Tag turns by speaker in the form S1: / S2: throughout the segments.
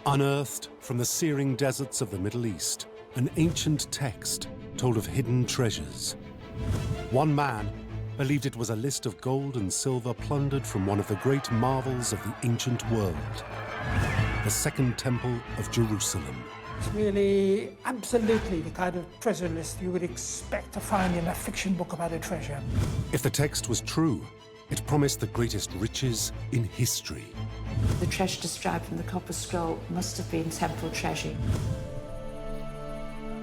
S1: Unearthed from the searing deserts of the Middle East, an ancient text told of hidden treasures. One man believed it was a list of gold and silver plundered from one of the great marvels of the ancient world, the Second Temple of Jerusalem.
S2: It's really absolutely the kind of treasure list you would expect to find in a fiction book about a treasure.
S1: If the text was true, it promised the greatest riches in history.
S3: The treasure described from the Copper Scroll must have been temple treasure.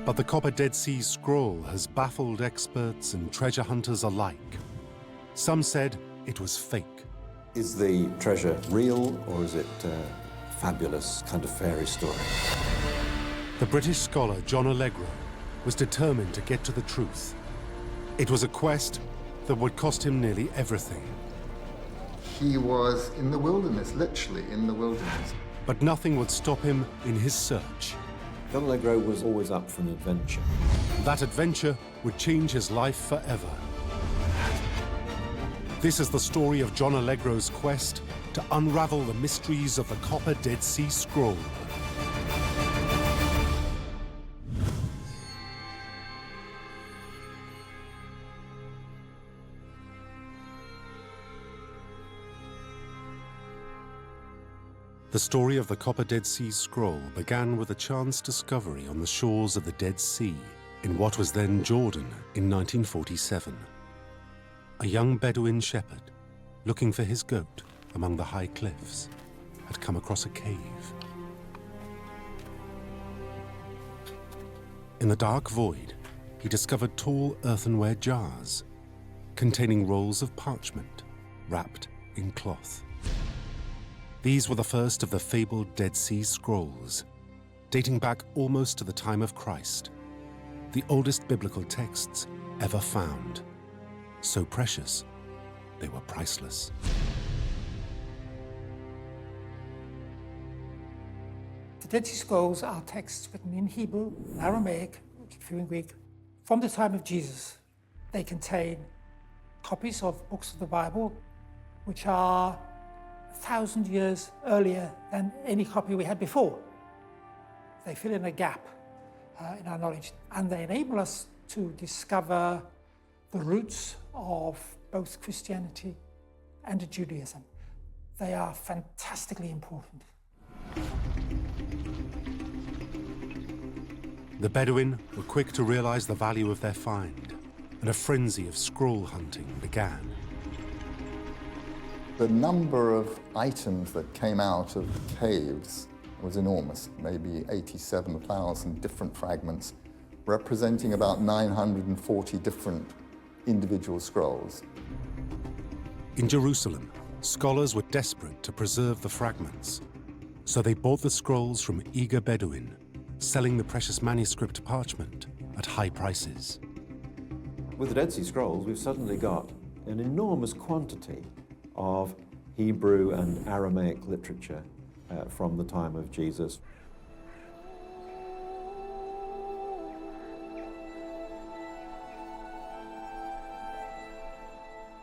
S1: But the Copper Dead Sea Scroll has baffled experts and treasure hunters alike. Some said it was fake.
S4: Is the treasure real, or is it a fabulous kind of fairy story?
S1: The British scholar John Allegro was determined to get to the truth. It was a quest that would cost him nearly everything.
S5: He was in the wilderness, literally in the wilderness.
S1: But nothing would stop him in his search.
S4: John Allegro was always up for an adventure.
S1: That adventure would change his life forever. This is the story of John Allegro's quest to unravel the mysteries of the Copper Dead Sea Scroll. The story of the Copper Dead Sea Scroll began with a chance discovery on the shores of the Dead Sea in what was then Jordan in 1947. A young Bedouin shepherd, looking for his goat among the high cliffs, had come across a cave. In the dark void, he discovered tall earthenware jars containing rolls of parchment wrapped in cloth. These were the first of the fabled Dead Sea Scrolls, dating back almost to the time of Christ, the oldest biblical texts ever found. So precious, they were priceless.
S2: The Dead Sea Scrolls are texts written in Hebrew, in Aramaic, a few in Greek, from the time of Jesus. They contain copies of books of the Bible, which are 1,000 years earlier than any copy we had before. They fill in a gap in our knowledge, and they enable us to discover the roots of both Christianity and Judaism. They are fantastically important.
S1: The Bedouin were quick to realize the value of their find, and a frenzy of scroll hunting began.
S5: The number of items that came out of caves was enormous, maybe 87,000 different fragments, representing about 940 different individual scrolls.
S1: In Jerusalem, scholars were desperate to preserve the fragments, so they bought the scrolls from eager Bedouin, selling the precious manuscript parchment at high prices.
S4: With the Dead Sea Scrolls, we've suddenly got an enormous quantity of Hebrew and Aramaic literature from the time of Jesus.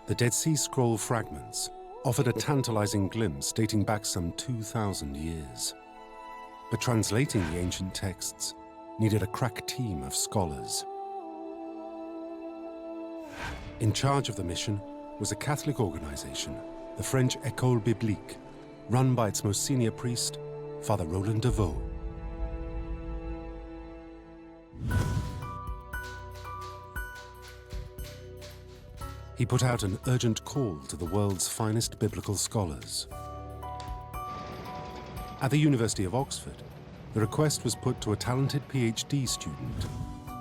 S1: The Dead Sea Scroll fragments offered a tantalizing glimpse dating back some 2,000 years. But translating the ancient texts needed a crack team of scholars. In charge of the mission was a Catholic organization, the French École Biblique, run by its most senior priest, Father Roland de Vaux. He put out an urgent call to the world's finest biblical scholars. At the University of Oxford, the request was put to a talented PhD student,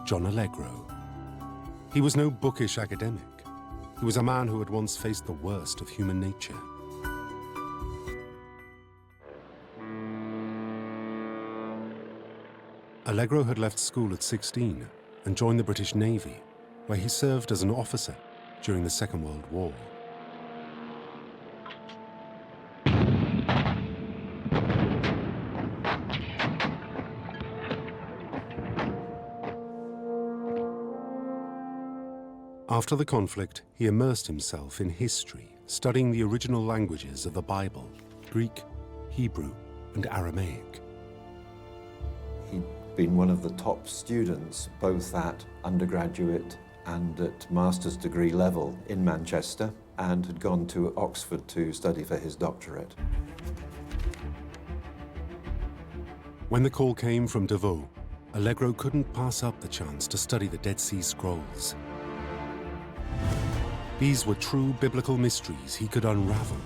S1: John Allegro. He was no bookish academic. He was a man who had once faced the worst of human nature. Allegro had left school at 16 and joined the British Navy, where he served as an officer during the Second World War. After the conflict, he immersed himself in history, studying the original languages of the Bible, Greek, Hebrew, and Aramaic.
S4: been one of the top students, both at undergraduate and at master's degree level in Manchester, and had gone to Oxford to study for his doctorate.
S1: When the call came from Davos, Allegro couldn't pass up the chance to study the Dead Sea Scrolls. These were true biblical mysteries he could unravel.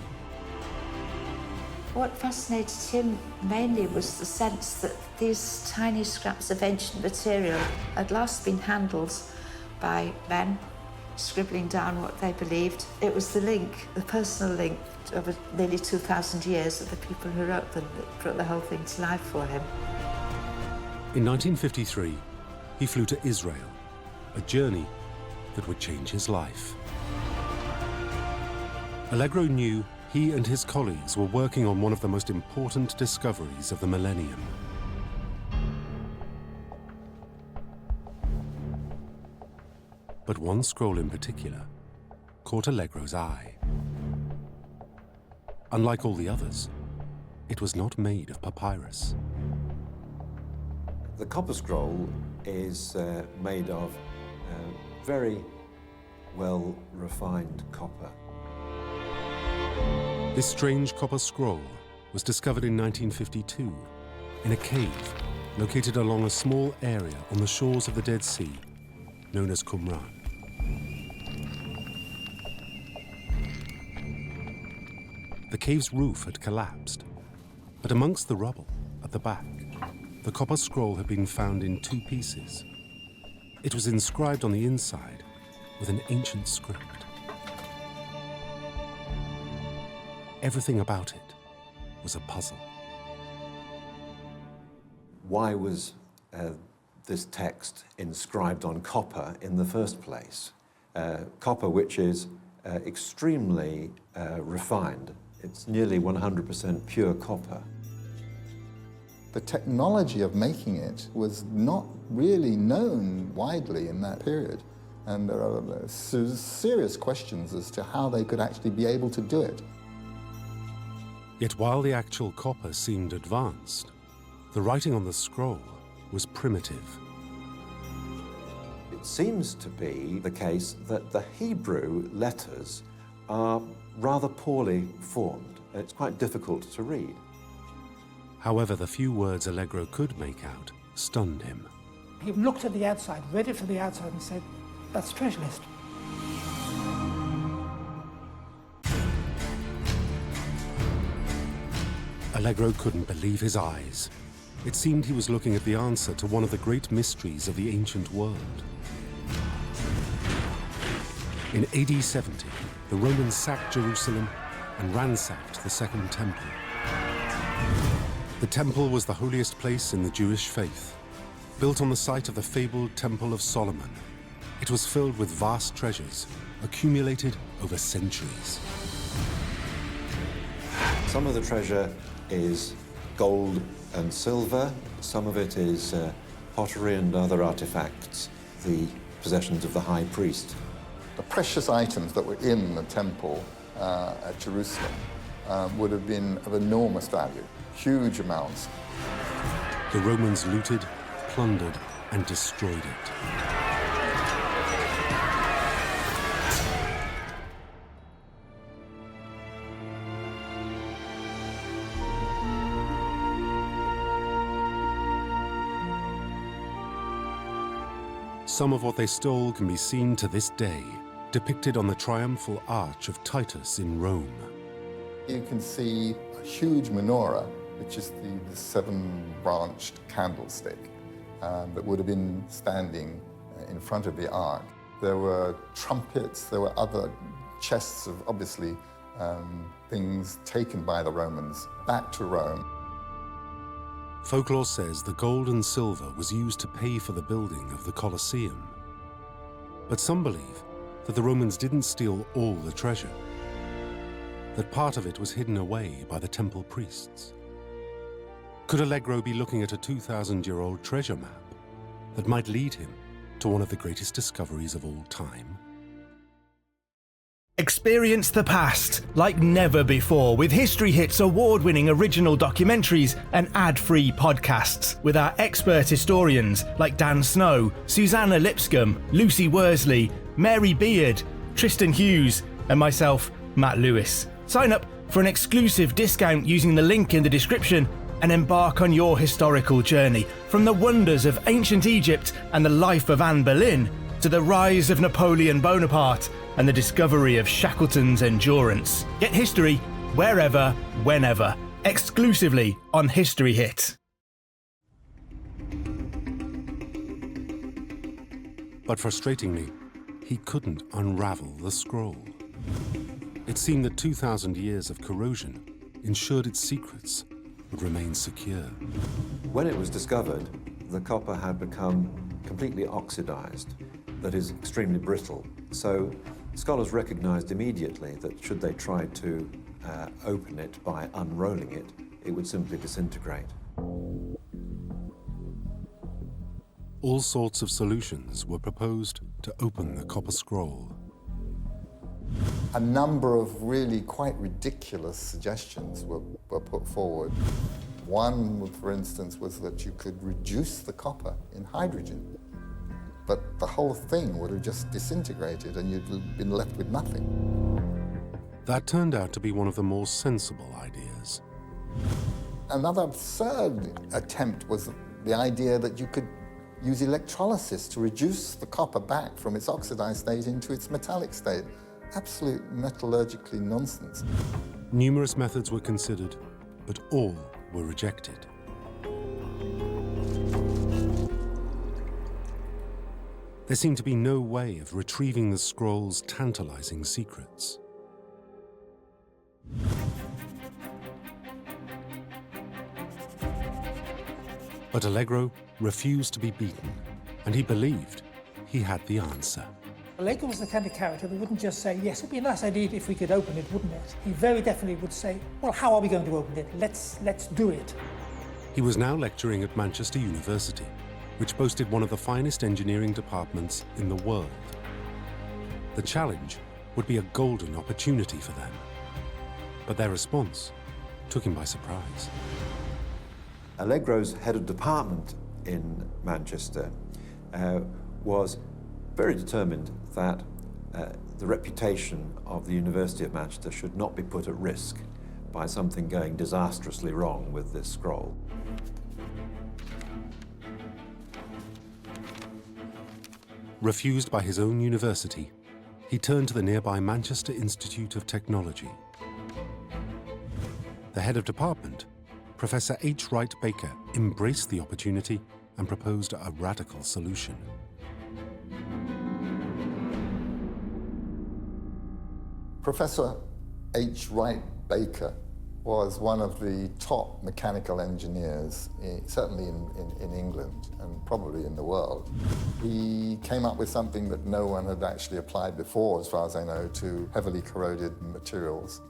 S3: What fascinated him mainly was the sense that these tiny scraps of ancient material had last been handled by men scribbling down what they believed. It was the link, the personal link over nearly 2,000 years of the people who wrote them that brought the whole thing to life for him.
S1: In 1953, he flew to Israel, a journey that would change his life. Allegro knew he and his colleagues were working on one of the most important discoveries of the millennium. But one scroll in particular caught Allegro's eye. Unlike all the others, it was not made of papyrus.
S4: The copper scroll is made of very well refined copper.
S1: This strange copper scroll was discovered in 1952 in a cave located along a small area on the shores of the Dead Sea, known as Qumran. The cave's roof had collapsed, but amongst the rubble at the back, the copper scroll had been found in two pieces. It was inscribed on the inside with an ancient script. Everything about it was a puzzle.
S4: Why was this text inscribed on copper in the first place? Copper, which is extremely refined. It's nearly 100% pure copper.
S5: The technology of making it was not really known widely in that period. And there are serious questions as to how they could actually be able to do it.
S1: Yet while the actual copper seemed advanced, the writing on the scroll was primitive.
S4: It seems to be the case that the Hebrew letters are rather poorly formed. It's quite difficult to read.
S1: However, the few words Allegro could make out stunned him.
S2: He looked at the outside, read it from the outside and said, that's treasure list.
S1: Allegro couldn't believe his eyes. It seemed he was looking at the answer to one of the great mysteries of the ancient world. In AD 70, the Romans sacked Jerusalem and ransacked the Second Temple. The temple was the holiest place in the Jewish faith. Built on the site of the fabled Temple of Solomon, it was filled with vast treasures accumulated over centuries.
S4: Some of the treasure is gold and silver. Some of it is pottery and other artifacts, the possessions of the high priest.
S5: The precious items that were in the temple at Jerusalem would have been of enormous value, huge amounts.
S1: The Romans looted, plundered, and destroyed it. Some of what they stole can be seen to this day, depicted on the triumphal arch of Titus in Rome.
S5: You can see a huge menorah, which is the seven-branched candlestick that would have been standing in front of the ark. There were trumpets, there were other chests of, obviously, things taken by the Romans back to Rome.
S1: Folklore says the gold and silver was used to pay for the building of the Colosseum. But some believe that the Romans didn't steal all the treasure, that part of it was hidden away by the temple priests. Could Allegro be looking at a 2,000-year-old treasure map that might lead him to one of the greatest discoveries of all time?
S6: Experience the past like never before with History Hit's award-winning original documentaries and ad-free podcasts with our expert historians like Dan Snow, Susanna Lipscomb, Lucy Worsley, Mary Beard, Tristan Hughes, and myself, Matt Lewis. Sign up for an exclusive discount using the link in the description and embark on your historical journey from the wonders of ancient Egypt and the life of Anne Boleyn to the rise of Napoleon Bonaparte and the discovery of Shackleton's endurance. Get history wherever, whenever, exclusively on History Hit.
S1: But frustratingly, he couldn't unravel the scroll. It seemed that 2,000 years of corrosion ensured its secrets would remain secure.
S4: When it was discovered, the copper had become completely oxidized, that is, extremely brittle. So scholars recognized immediately that should they try to open it by unrolling it, it would simply disintegrate.
S1: All sorts of solutions were proposed to open the copper scroll.
S5: A number of really quite ridiculous suggestions were put forward. One, for instance, was that you could reduce the copper in hydrogen, but the whole thing would have just disintegrated and you'd been left with nothing.
S1: That turned out to be one of the more sensible ideas.
S5: Another absurd attempt was the idea that you could use electrolysis to reduce the copper back from its oxidized state into its metallic state. Absolute metallurgically nonsense.
S1: Numerous methods were considered, but all were rejected. There seemed to be no way of retrieving the scroll's tantalizing secrets. But Allegro refused to be beaten, and he believed he had the answer.
S2: Allegro was the kind of character that wouldn't just say, yes, it'd be a nice idea if we could open it, wouldn't it? He very definitely would say, well, how are we going to open it? Let's do it.
S1: He was now lecturing at Manchester University, which boasted one of the finest engineering departments in the world. The challenge would be a golden opportunity for them. But their response took him by surprise.
S4: Allegro's head of department in Manchester was very determined that the reputation of the University of Manchester should not be put at risk by something going disastrously wrong with this scroll.
S1: Refused by his own university, he turned to the nearby Manchester Institute of Technology. The head of department, Professor H. Wright Baker, embraced the opportunity and proposed a radical solution.
S5: Professor H. Wright Baker was one of the top mechanical engineers, certainly in England and probably in the world. He came up with something that no one had actually applied before, as far as I know, to heavily corroded materials.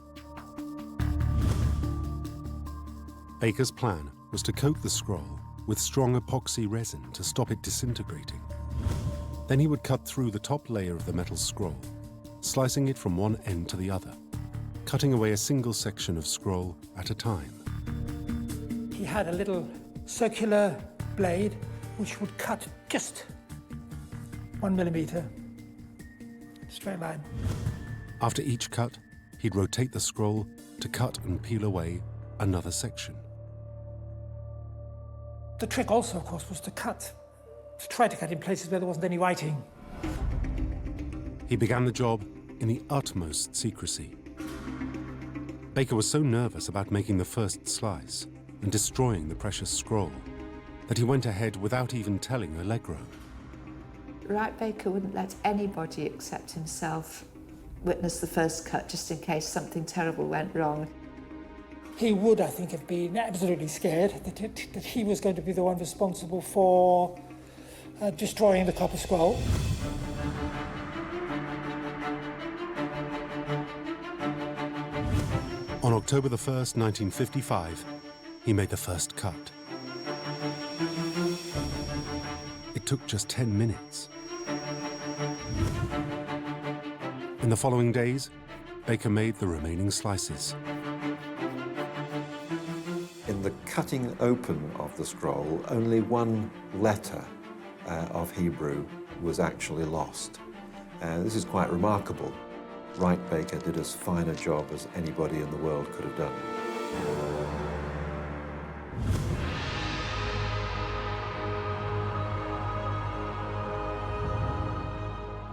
S1: Baker's plan was to coat the scroll with strong epoxy resin to stop it disintegrating. Then he would cut through the top layer of the metal scroll, slicing it from one end to the other, cutting away a single section of scroll at a time.
S2: He had a little circular blade which would cut just 1 millimeter, straight line.
S1: After each cut, he'd rotate the scroll to cut and peel away another section.
S2: The trick also, of course, was to try to cut in places where there wasn't any writing.
S1: He began the job in the utmost secrecy. Baker was so nervous about making the first slice and destroying the precious scroll that he went ahead without even telling Allegro.
S3: Wright Baker wouldn't let anybody except himself witness the first cut just in case something terrible went wrong.
S2: He would, I think, have been absolutely scared that he was going to be the one responsible for destroying the copper scroll.
S1: On October the 1st, 1955, he made the first cut. It took just 10 minutes. In the following days, Baker made the remaining slices.
S4: In the cutting open of the scroll, only one letter of Hebrew was actually lost. This is quite remarkable. Wright Baker did as fine a job as anybody in the world could have done.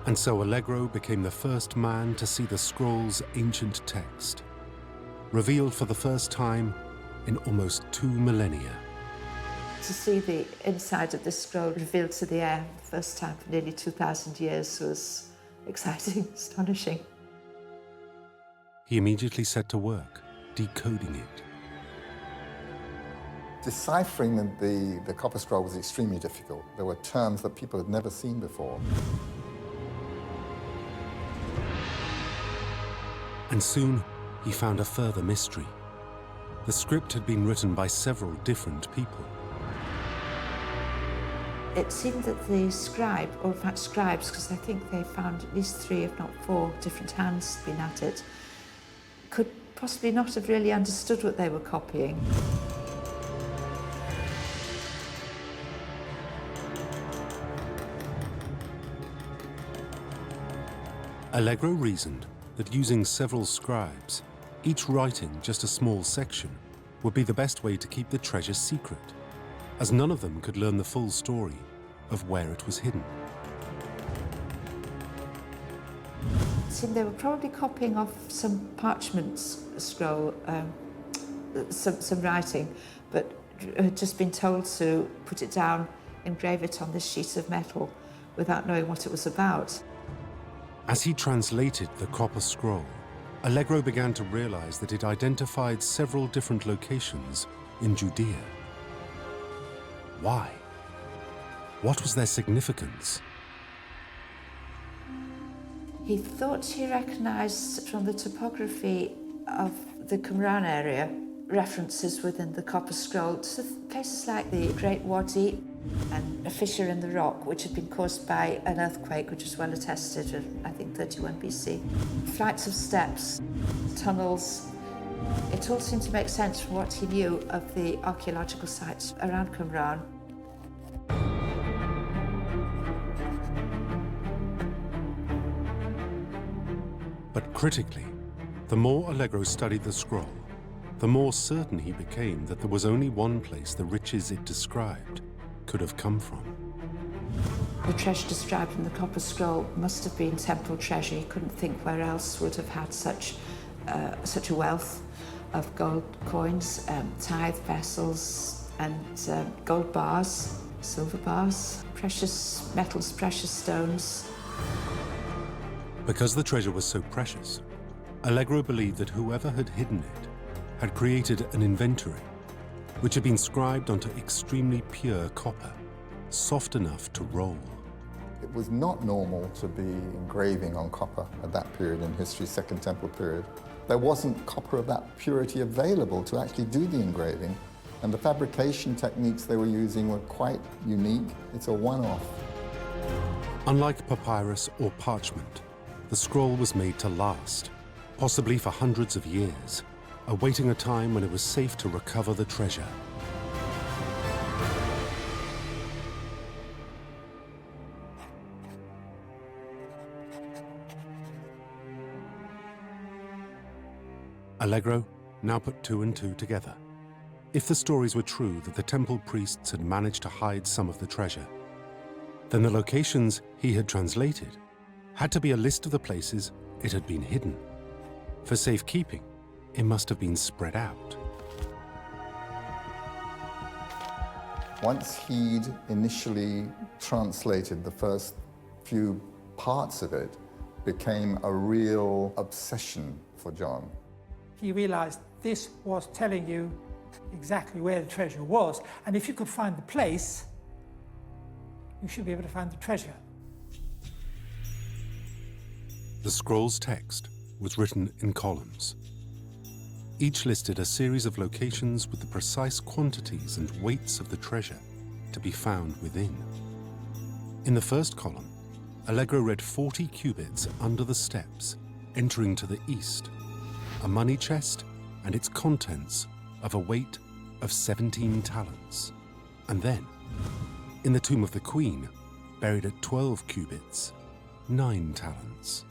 S1: And so Allegro became the first man to see the scroll's ancient text, revealed for the first time in almost 2 millennia.
S3: To see the inside of the scroll revealed to the air for the first time for nearly 2,000 years was exciting, astonishing.
S1: He immediately set to work, decoding it.
S5: Deciphering the copper scroll was extremely difficult. There were terms that people had never seen before.
S1: And soon, he found a further mystery. The script had been written by several different people.
S3: It seemed that the scribe, or in fact scribes, because I think they found at least 3, if not 4, different hands been at it, could possibly not have really understood what they were copying.
S1: Allegro reasoned that using several scribes, each writing just a small section, would be the best way to keep the treasure secret, as none of them could learn the full story of where it was hidden.
S3: So they were probably copying off some parchment scroll, some writing, but had just been told to put it down, engrave it on this sheet of metal without knowing what it was about.
S1: As he translated the copper scroll, Allegro began to realize that it identified several different locations in Judea. Why? What was their significance?
S3: He thought he recognised from the topography of the Qumran area references within the copper scroll to places like the Great Wadi and a fissure in the rock which had been caused by an earthquake which was well attested in, I think, 31 BC. Flights of steps, tunnels. It all seemed to make sense from what he knew of the archaeological sites around Qumran.
S1: But critically, the more Allegro studied the scroll, the more certain he became that there was only one place the riches it described could have come from.
S3: The treasure described in the copper scroll must have been temple treasure. He couldn't think where else would have had such a wealth of gold coins, tithe vessels, and gold bars, silver bars, precious metals, precious stones.
S1: Because the treasure was so precious, Allegro believed that whoever had hidden it had created an inventory which had been scribed onto extremely pure copper, soft enough to roll.
S5: It was not normal to be engraving on copper at that period in history, Second Temple period. There wasn't copper of that purity available to actually do the engraving, and the fabrication techniques they were using were quite unique. It's a one-off.
S1: Unlike papyrus or parchment, the scroll was made to last, possibly for hundreds of years, awaiting a time when it was safe to recover the treasure. Allegro now put 2 and 2 together. If the stories were true that the temple priests had managed to hide some of the treasure, then the locations he had translated had to be a list of the places it had been hidden. For safekeeping, it must have been spread out.
S5: Once he'd initially translated the first few parts of it, became a real obsession for John.
S2: He realized this was telling you exactly where the treasure was, and if you could find the place, you should be able to find the treasure.
S1: The scroll's text was written in columns. Each listed a series of locations with the precise quantities and weights of the treasure to be found within. In the first column, Allegro read 40 cubits under the steps, entering to the east, a money chest and its contents of a weight of 17 talents. And then, in the tomb of the queen, buried at 12 cubits, 9 talents.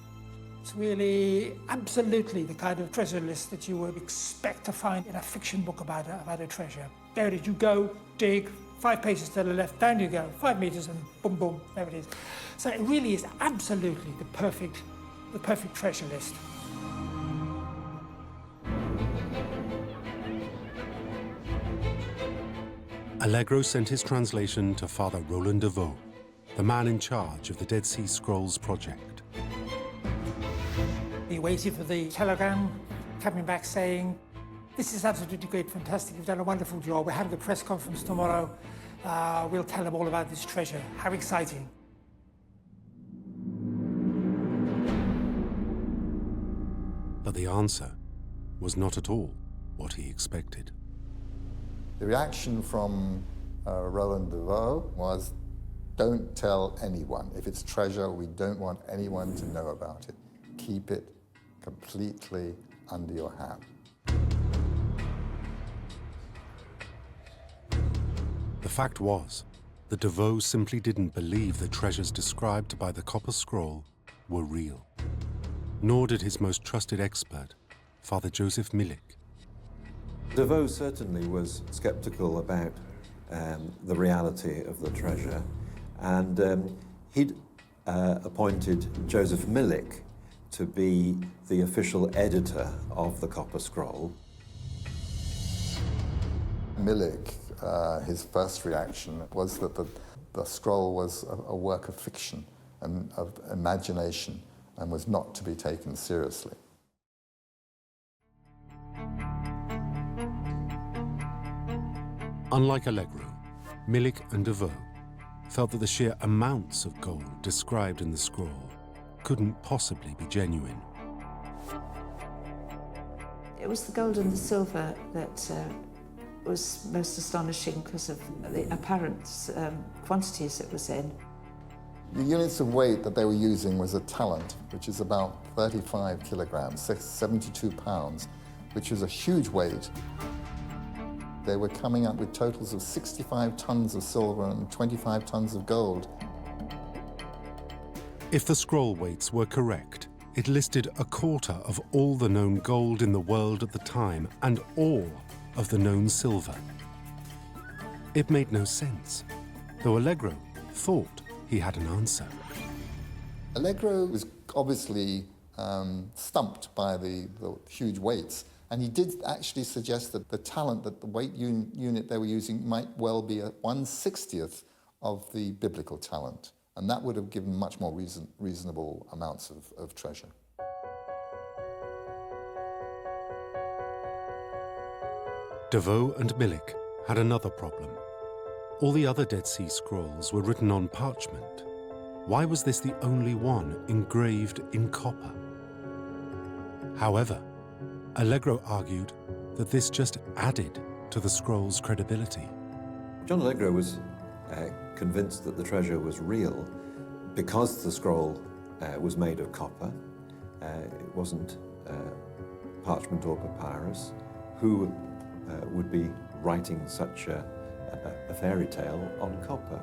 S2: It's really absolutely the kind of treasure list that you would expect to find in a fiction book about a treasure. There it is, you go, dig, 5 paces to the left, down you go, 5 meters, and boom, boom, there it is. So it really is absolutely the perfect treasure list.
S1: Allegro sent his translation to Father Roland de Vaux, the man in charge of the Dead Sea Scrolls project.
S2: He waited for the telegram coming back saying, "This is absolutely great, fantastic, you've done a wonderful job. We're having a press conference tomorrow. We'll tell them all about this treasure. How exciting."
S1: But the answer was not at all what he expected.
S5: The reaction from Roland de Vaux was, don't tell anyone. If it's treasure, we don't want anyone to know about it. Keep it completely under your hat.
S1: The fact was that de Vaux simply didn't believe the treasures described by the copper scroll were real. Nor did his most trusted expert, Father Joseph Milik.
S4: De Vaux certainly was skeptical about the reality of the treasure, and he'd appointed Joseph Milik to be the official editor of the Copper Scroll.
S5: Milik, his first reaction was that the scroll was a work of fiction and of imagination and was not to be taken seriously.
S1: Unlike Allegro, Milik and de Vaux felt that the sheer amounts of gold described in the scroll couldn't possibly be genuine.
S3: It was the gold and the silver that was most astonishing because of the apparent quantities it was in.
S5: The units of weight that they were using was a talent, which is about 35 kilograms, 72 pounds, which is a huge weight. They were coming up with totals of 65 tons of silver and 25 tons of gold.
S1: If the scroll weights were correct, it listed a quarter of all the known gold in the world at the time and all of the known silver. It made no sense, though Allegro thought he had an answer.
S5: Allegro was obviously stumped by the huge weights, and he did actually suggest that the talent, that the weight unit they were using might well be a 1/60th of the biblical talent, and that would have given much more reasonable amounts of treasure.
S1: De Vaux and Milik had another problem. All the other Dead Sea Scrolls were written on parchment. Why was this the only one engraved in copper? However, Allegro argued that this just added to the scroll's credibility.
S4: John Allegro was convinced that the treasure was real because the scroll was made of copper. It wasn't parchment or papyrus. Who would be writing such a fairy tale on copper?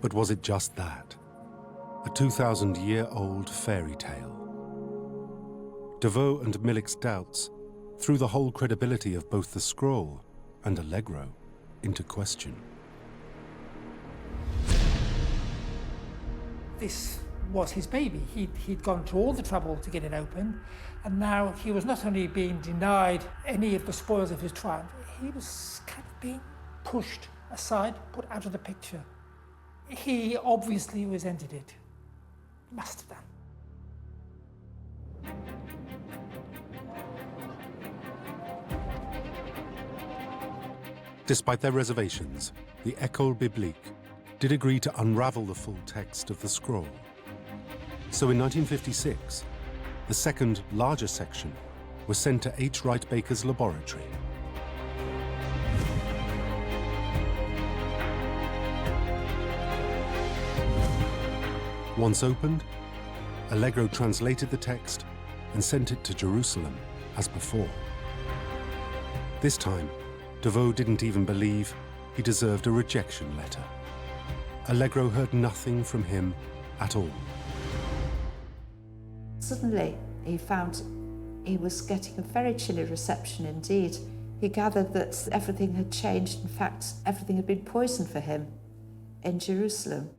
S1: But was it just that? A 2,000-year-old fairy tale? De Vaux and Milik's doubts threw the whole credibility of both the scroll and Allegro into question.
S2: This was his baby. He'd gone to all the trouble to get it open, and now he was not only being denied any of the spoils of his triumph, he was kind of being pushed aside, put out of the picture. He obviously resented it. Must have done.
S1: Despite their reservations, the École Biblique did agree to unravel the full text of the scroll. So in 1956, the second, larger section was sent to H. Wright Baker's laboratory. Once opened, Allegro translated the text and sent it to Jerusalem as before. This time, Devoe didn't even believe he deserved a rejection letter. Allegro heard nothing from him at all.
S3: Suddenly, he found he was getting a very chilly reception indeed. He gathered that everything had changed. In fact, everything had been poisoned for him in Jerusalem.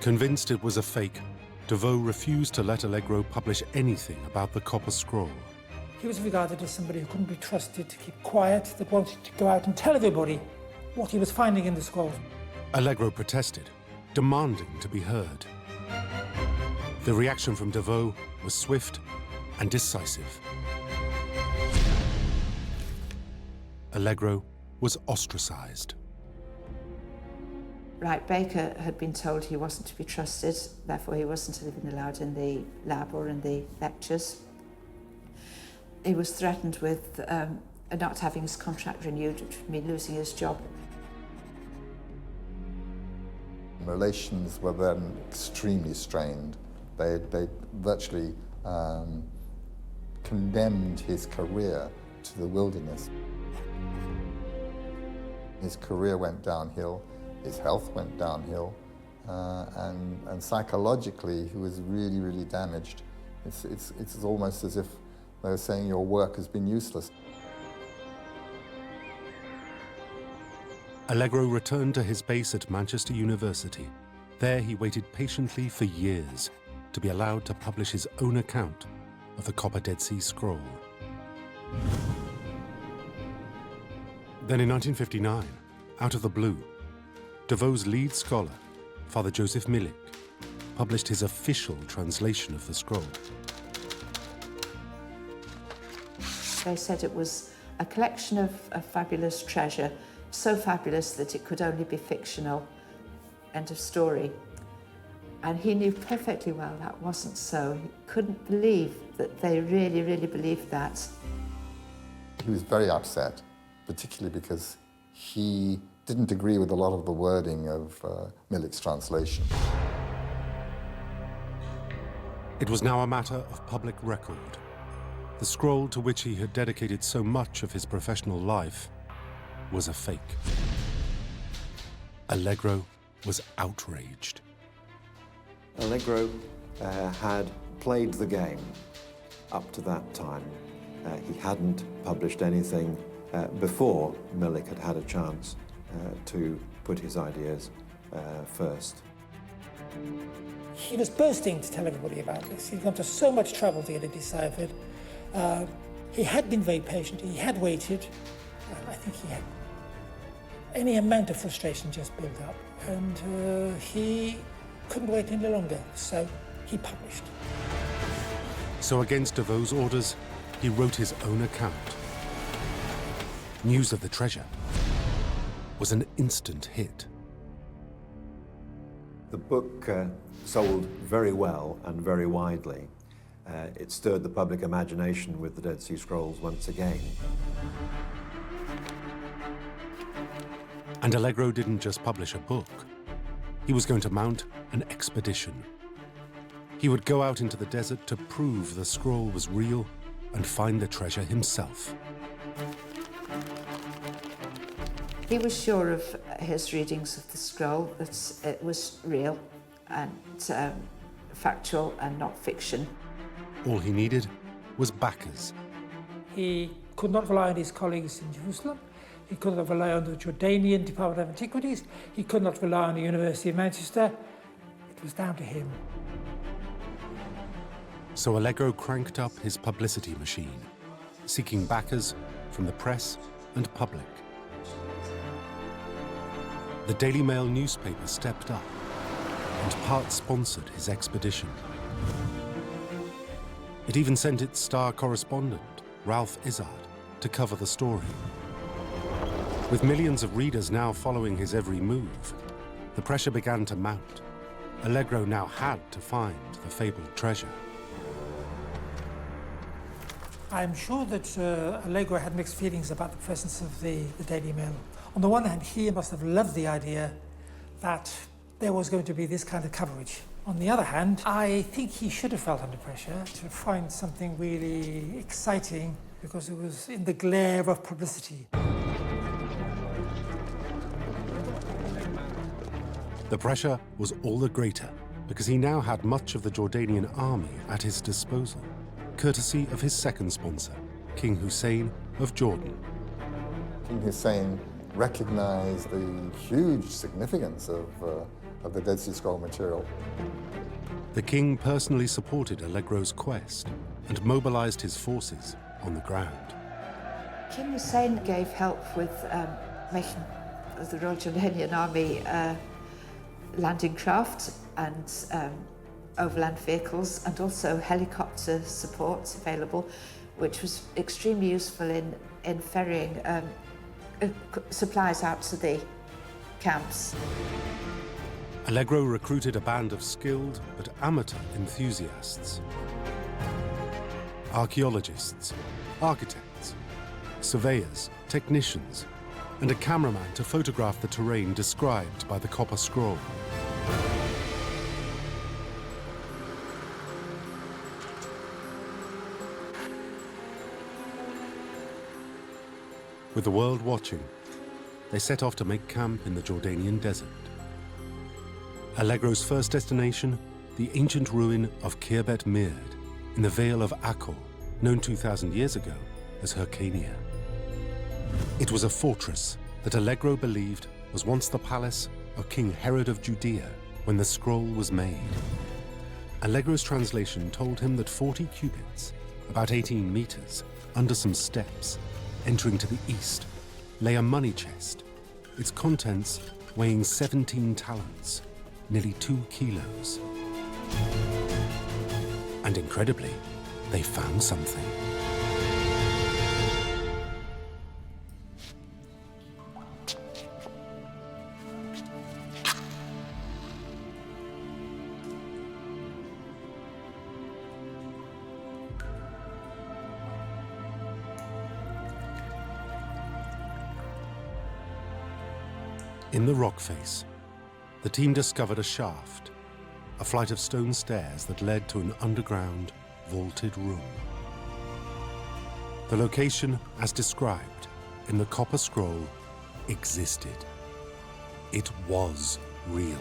S1: Convinced it was a fake, Devoe refused to let Allegro publish anything about the copper scroll.
S2: He was regarded as somebody who couldn't be trusted to keep quiet, that wanted to go out and tell everybody what he was finding in the scroll.
S1: Allegro protested, demanding to be heard. The reaction from Devoe was swift and decisive. Allegro was ostracized.
S3: Wright Baker had been told he wasn't to be trusted, therefore he wasn't even allowed in the lab or in the lectures. He was threatened with not having his contract renewed, which would mean losing his job.
S5: Relations were then extremely strained. They virtually condemned his career to the wilderness. His career went downhill, his health went downhill, and psychologically he was really, really damaged. It's almost as if they were saying your work has been useless.
S1: Allegro returned to his base at Manchester University. There he waited patiently for years to be allowed to publish his own account of the Copper Dead Sea Scroll. Then in 1959, out of the blue, Devoe's lead scholar, Father Joseph Milik, published his official translation of the scroll.
S3: They said it was a collection of fabulous treasure, so fabulous that it could only be fictional. End of story. And he knew perfectly well that wasn't so. He couldn't believe that they really, really believed that.
S5: He was very upset, particularly because he didn't agree with a lot of the wording of Milik's translation.
S1: It was now a matter of public record. The scroll to which he had dedicated so much of his professional life was a fake. Allegro was outraged.
S4: Allegro had played the game up to that time. He hadn't published anything before Milik had had a chance to put his ideas first.
S2: He was bursting to tell everybody about this. He'd gone to so much trouble to get it deciphered. He had been very patient. He had waited. I think he had any amount of frustration just built up. And he couldn't wait any longer, so he published.
S1: So against Devoe's orders, he wrote his own account. News of the treasure was an instant hit.
S4: The book sold very well and very widely. It stirred the public imagination with the Dead Sea Scrolls once again.
S1: And Allegro didn't just publish a book. He was going to mount an expedition. He would go out into the desert to prove the scroll was real and find the treasure himself.
S3: He was sure of his readings of the scroll, that it was real and factual and not fiction.
S1: All he needed was backers.
S2: He could not rely on his colleagues in Jerusalem. He could not rely on the Jordanian Department of Antiquities. He could not rely on the University of Manchester. It was down to him.
S1: So Allegro cranked up his publicity machine, seeking backers from the press and public. The Daily Mail newspaper stepped up and part-sponsored his expedition. It even sent its star correspondent, Ralph Izzard, to cover the story. With millions of readers now following his every move, the pressure began to mount. Allegro now had to find the fabled treasure.
S2: I'm sure that Allegro had mixed feelings about the presence of the Daily Mail. On the one hand, he must have loved the idea that there was going to be this kind of coverage. On the other hand, I think he should have felt under pressure to find something really exciting because it was in the glare of publicity.
S1: The pressure was all the greater because he now had much of the Jordanian army at his disposal, courtesy of his second sponsor, King Hussein of Jordan.
S5: King Hussein recognized the huge significance of the Dead Sea Scroll material.
S1: The king personally supported Allegro's quest and mobilized his forces on the ground.
S3: King Hussein gave help with making the Royal Jordanian Army landing craft and overland vehicles, and also helicopter support available, which was extremely useful in ferrying supplies out to the camps.
S1: Allegro recruited a band of skilled but amateur enthusiasts. Archaeologists, architects, surveyors, technicians, and a cameraman to photograph the terrain described by the copper scroll. With the world watching, they set off to make camp in the Jordanian desert. Allegro's first destination, the ancient ruin of Khirbet Mird in the Vale of Achor, known 2,000 years ago as Hyrcania. It was a fortress that Allegro believed was once the palace of King Herod of Judea when the scroll was made. Allegro's translation told him that 40 cubits, about 18 meters, under some steps, entering to the east, lay a money chest, its contents weighing 17 talents, nearly 2 kilos. And incredibly, they found something. In the rock face, the team discovered a shaft, a flight of stone stairs that led to an underground, vaulted room. The location, as described in the copper scroll, existed. It was real.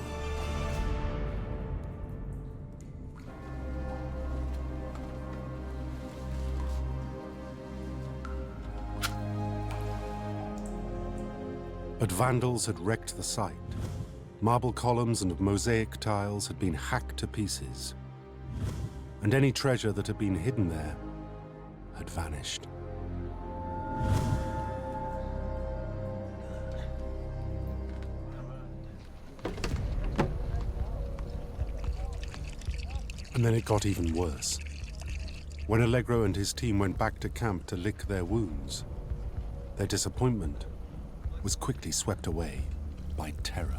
S1: But vandals had wrecked the site. Marble columns and mosaic tiles had been hacked to pieces. And any treasure that had been hidden there had vanished. And then it got even worse. When Allegro and his team went back to camp to lick their wounds, their disappointment was quickly swept away by terror.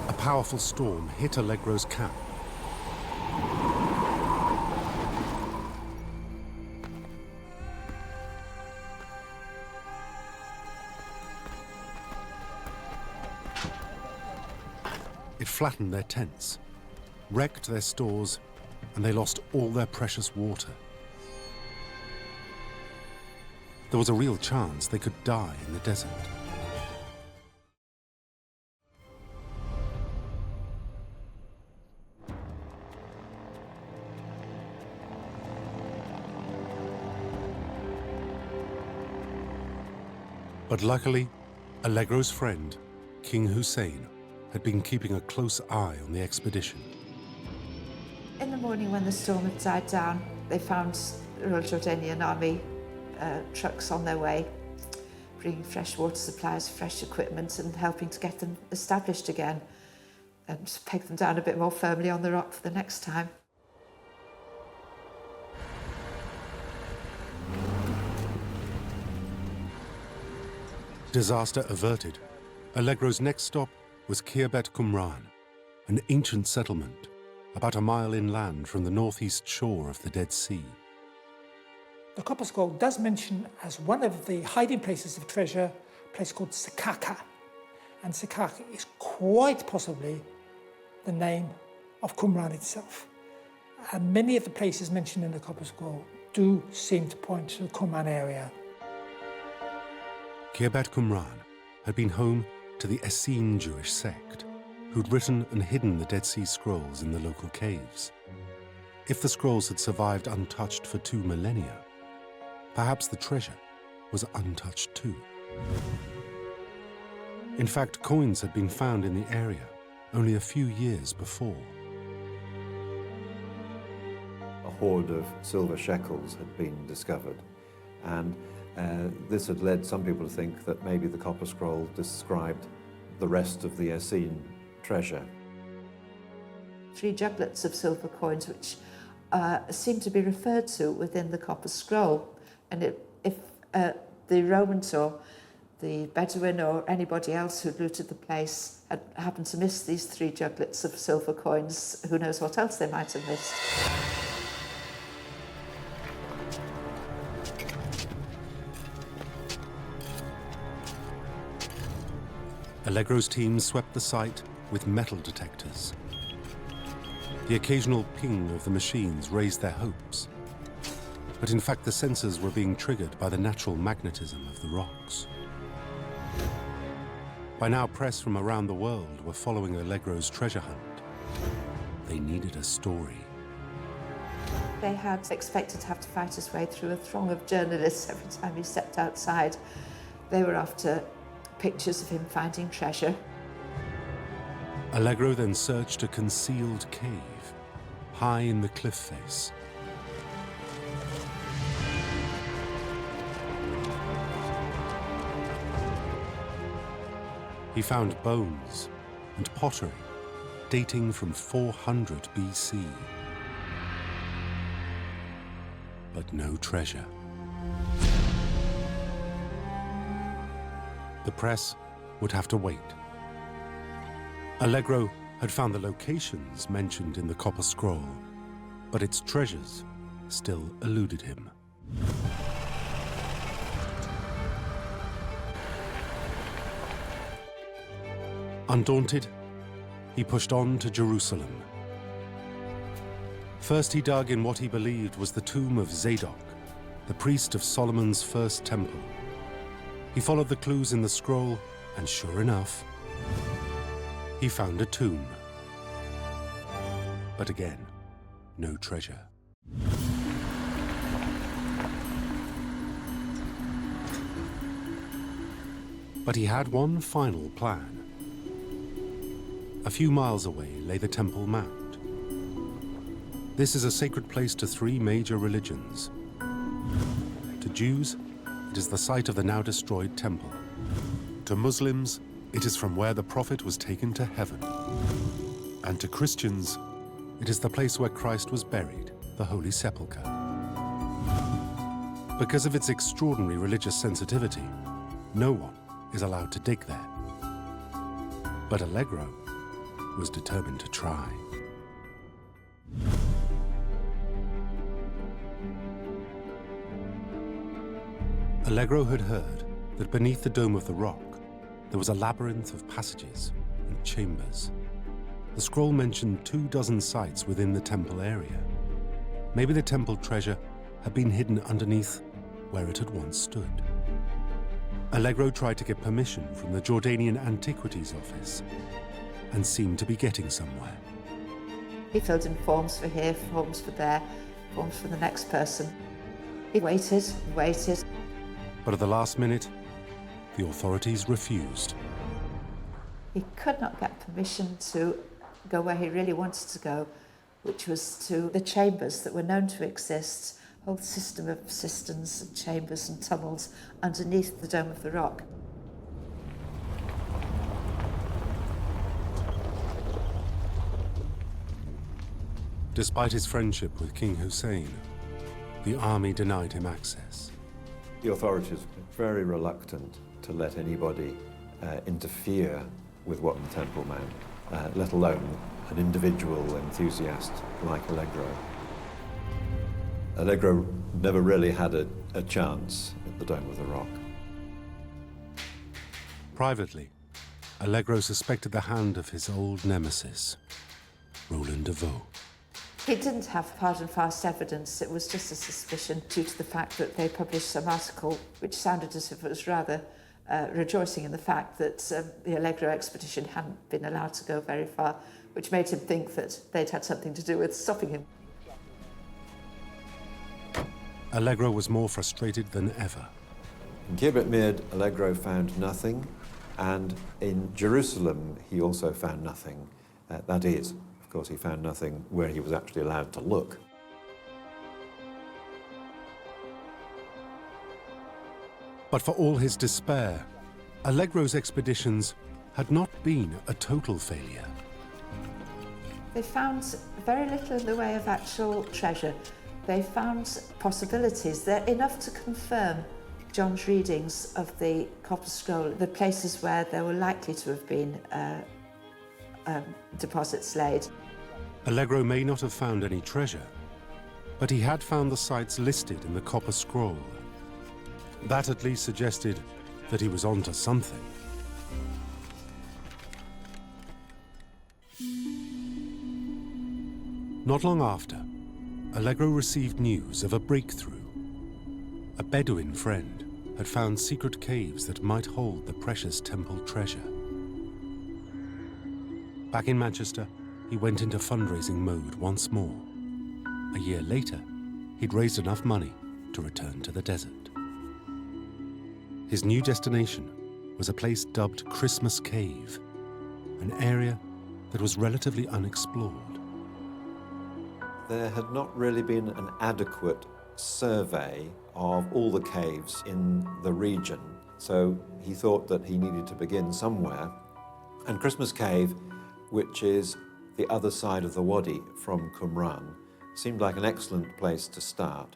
S1: A powerful storm hit Allegro's camp. It flattened their tents, wrecked their stores, and they lost all their precious water. There was a real chance they could die in the desert. But luckily, Allegro's friend, King Hussein, had been keeping a close eye on the expedition.
S3: In the morning when the storm had died down, they found the Royal Jordanian Army trucks on their way, bringing fresh water supplies, fresh equipment, and helping to get them established again and peg them down a bit more firmly on the rock for the next time.
S1: Disaster averted, Allegro's next stop was Khirbet Qumran, an ancient settlement about a mile inland from the northeast shore of the Dead Sea.
S2: The Copper Scroll does mention as one of the hiding places of treasure a place called Sakaka. And Sakaka is quite possibly the name of Qumran itself. And many of the places mentioned in the Copper Scroll do seem to point to the Qumran area.
S1: Khirbet Qumran had been home to the Essene Jewish sect, who'd written and hidden the Dead Sea Scrolls in the local caves. If the scrolls had survived untouched for 2 millennia, perhaps the treasure was untouched too. In fact, coins had been found in the area only a few years before.
S4: A hoard of silver shekels had been discovered, and this had led some people to think that maybe the Copper Scroll described the rest of the Essene treasure.
S3: 3 juglets of silver coins which seem to be referred to within the Copper Scroll. And if the Romans or the Bedouin or anybody else who looted the place had happened to miss these 3 juglets of silver coins, who knows what else they might have missed.
S1: Allegro's team swept the site with metal detectors. The occasional ping of the machines raised their hopes. But in fact, the sensors were being triggered by the natural magnetism of the rocks. By now, press from around the world were following Allegro's treasure hunt. They needed a story.
S3: They had expected to have to fight his way through a throng of journalists every time he stepped outside. They were after pictures of him finding treasure.
S1: Allegro then searched a concealed cave, high in the cliff face. He found bones and pottery dating from 400 BC. But no treasure. The press would have to wait. Allegro had found the locations mentioned in the Copper Scroll, but its treasures still eluded him. Undaunted, he pushed on to Jerusalem. First, he dug in what he believed was the tomb of Zadok, the priest of Solomon's first temple. He followed the clues in the scroll, and sure enough, he found a tomb. But again, no treasure. But he had one final plan. A few miles away lay the Temple Mount. This is a sacred place to 3 major religions. To Jews, it is the site of the now destroyed temple. To Muslims, it is from where the Prophet was taken to heaven. And to Christians, it is the place where Christ was buried, the Holy Sepulchre. Because of its extraordinary religious sensitivity, no one is allowed to dig there. But Allegro was determined to try. Allegro had heard that beneath the dome of the rock, there was a labyrinth of passages and chambers. The scroll mentioned 24 sites within the temple area. Maybe the temple treasure had been hidden underneath where it had once stood. Allegro tried to get permission from the Jordanian Antiquities Office and seemed to be getting somewhere.
S3: He filled in forms for here, forms for there, forms for the next person. He waited and waited.
S1: But at the last minute, the authorities refused.
S3: He could not get permission to go where he really wanted to go, which was to the chambers that were known to exist, a whole system of cisterns and chambers and tunnels underneath the Dome of the Rock.
S1: Despite his friendship with King Hussein, the army denied him access.
S4: The authorities were very reluctant to let anybody interfere with what the Temple Mount, let alone an individual enthusiast like Allegro. Allegro never really had a chance at the Dome of the Rock.
S1: Privately, Allegro suspected the hand of his old nemesis, Roland de Vaux.
S3: He didn't have hard and fast evidence. It was just a suspicion due to the fact that they published some article which sounded as if it was rather rejoicing in the fact that the Allegro expedition hadn't been allowed to go very far, which made him think that they'd had something to do with stopping him.
S1: Allegro was more frustrated than ever.
S4: In Khirbet Mird, Allegro found nothing, and in Jerusalem he also found nothing. That is, of course, he found nothing where he was actually allowed to look.
S1: But for all his despair, Allegro's expeditions had not been a total failure.
S3: They found very little in the way of actual treasure. They found possibilities. They're enough to confirm John's readings of the Copper Scroll, the places where there were likely to have been deposits laid.
S1: Allegro may not have found any treasure, but he had found the sites listed in the Copper Scroll. That at least suggested that he was onto something. Not long after, Allegro received news of a breakthrough. A Bedouin friend had found secret caves that might hold the precious temple treasure. Back in Manchester, he went into fundraising mode once more. A year later, he'd raised enough money to return to the desert. His new destination was a place dubbed Christmas Cave, an area that was relatively unexplored.
S4: There had not really been an adequate survey of all the caves in the region, so he thought that he needed to begin somewhere. And Christmas Cave, which is the other side of the Wadi from Qumran, seemed like an excellent place to start.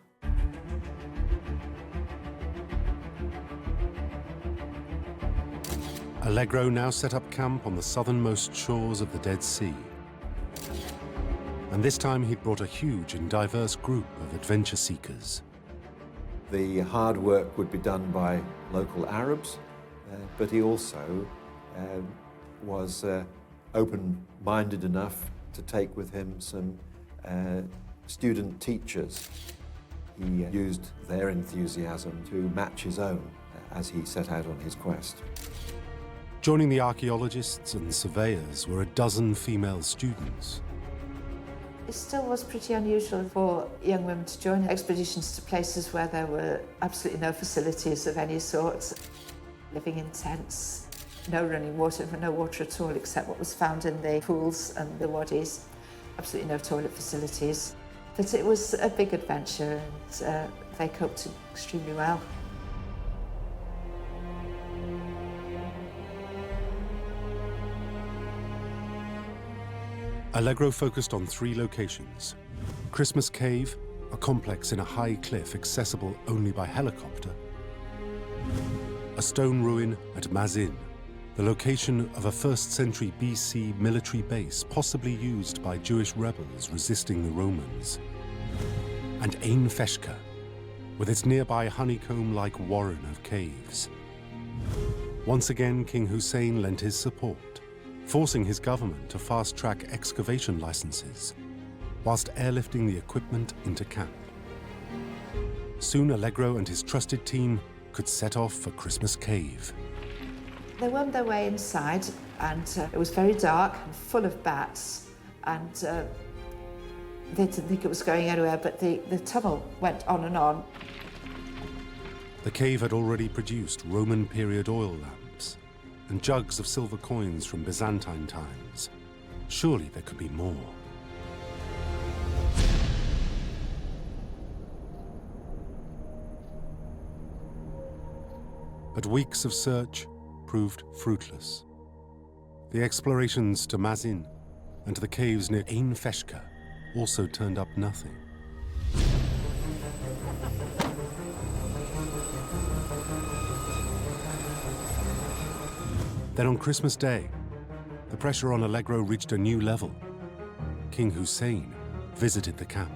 S1: Allegro now set up camp on the southernmost shores of the Dead Sea. And this time he'd brought a huge and diverse group of adventure seekers.
S4: The hard work would be done by local Arabs, but he also was open-minded enough to take with him some student teachers. He used their enthusiasm to match his own as he set out on his quest.
S1: Joining the archaeologists and surveyors were a dozen female students.
S3: It still was pretty unusual for young women to join expeditions to places where there were absolutely no facilities of any sort, living in tents, no running water, no water at all except what was found in the pools and the wadis, absolutely no toilet facilities. But it was a big adventure and they coped extremely well.
S1: Allegro focused on 3 locations: Christmas Cave, a complex in a high cliff accessible only by helicopter; a stone ruin at Mazin, the location of a 1st century BC military base possibly used by Jewish rebels resisting the Romans; and Ain Feshka, with its nearby honeycomb-like warren of caves. Once again, King Hussein lent his support, forcing his government to fast-track excavation licenses, whilst airlifting the equipment into camp. Soon Allegro and his trusted team could set off for Christmas Cave.
S3: They wormed their way inside and it was very dark and full of bats and they didn't think it was going anywhere, but the tunnel went on and on.
S1: The cave had already produced Roman period oil lamps and jugs of silver coins from Byzantine times. Surely there could be more. But weeks of search proved fruitless. The explorations to Mazin and to the caves near Ain Feshka also turned up nothing. Then on Christmas Day, the pressure on Allegro reached a new level King Hussein visited the camp.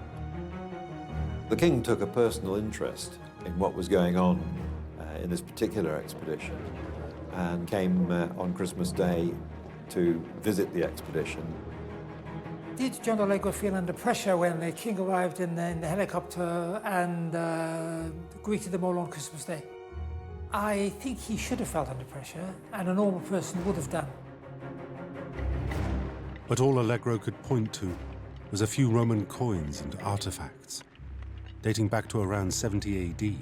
S4: The king took a personal interest in what was going on in this particular expedition and came on Christmas Day to visit the expedition.
S2: Did John Allegro feel under pressure when the king arrived in the helicopter and greeted them all on Christmas Day? I think he should have felt under pressure, and a normal person would have done.
S1: But all Allegro could point to was a few Roman coins and artifacts, dating back to around 70 AD,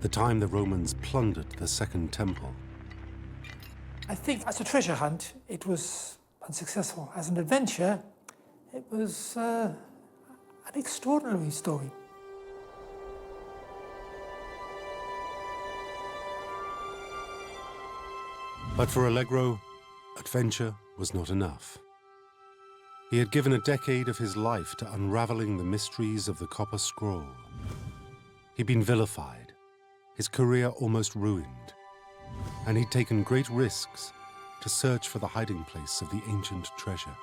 S1: the time the Romans plundered the Second Temple.
S2: I think as a treasure hunt, it was unsuccessful. As an adventure, it was an extraordinary story.
S1: But for Allegro, adventure was not enough. He had given a decade of his life to unraveling the mysteries of the Copper Scroll. He'd been vilified, his career almost ruined, and he'd taken great risks to search for the hiding place of the ancient treasure.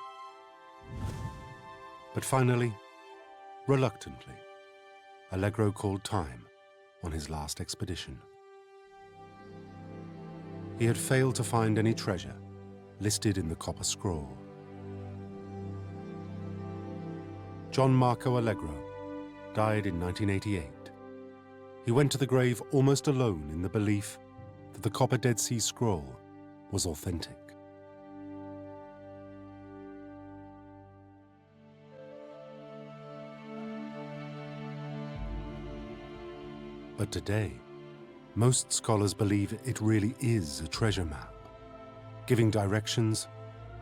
S1: But finally, reluctantly, Allegro called time on his last expedition. He had failed to find any treasure listed in the Copper Scroll. John Marco Allegro died in 1988. He went to the grave almost alone in the belief that the Copper Dead Sea Scroll was authentic. But today, most scholars believe it really is a treasure map, giving directions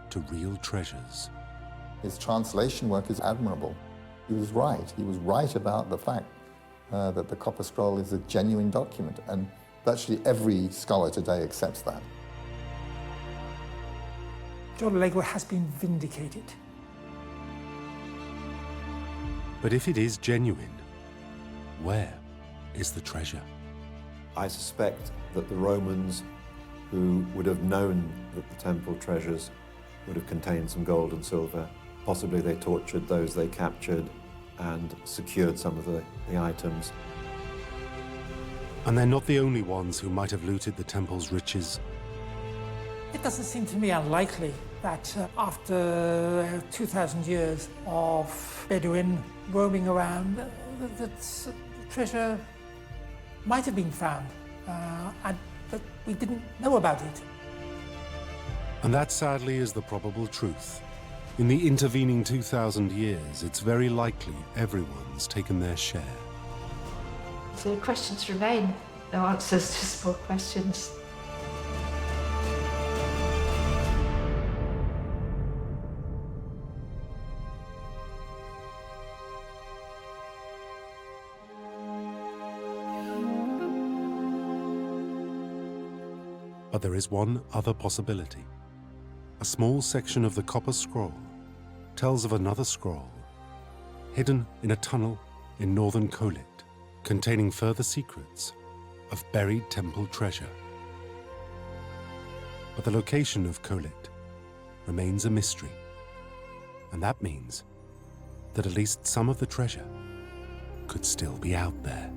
S1: to real treasures.
S5: His translation work is admirable. He was right. He was right about the fact that the Copper Scroll is a genuine document, and virtually every scholar today accepts that.
S2: John Allegro has been vindicated.
S1: But if it is genuine, where is the treasure?
S4: I suspect that the Romans, who would have known that the temple treasures would have contained some gold and silver, possibly they tortured those they captured and secured some of the items.
S1: And they're not the only ones who might have looted the temple's riches.
S2: It doesn't seem to me unlikely that after 2,000 years of Bedouin roaming around, that the treasure might have been found, but we didn't know about it.
S1: And that sadly is the probable truth. In the intervening 2,000 years, it's very likely everyone's taken their share.
S3: The questions remain, no answers, just more questions.
S1: But there is one other possibility. A small section of the Copper Scroll tells of another scroll, hidden in a tunnel in northern Kholit, containing further secrets of buried temple treasure. But the location of Kholit remains a mystery, and that means that at least some of the treasure could still be out there.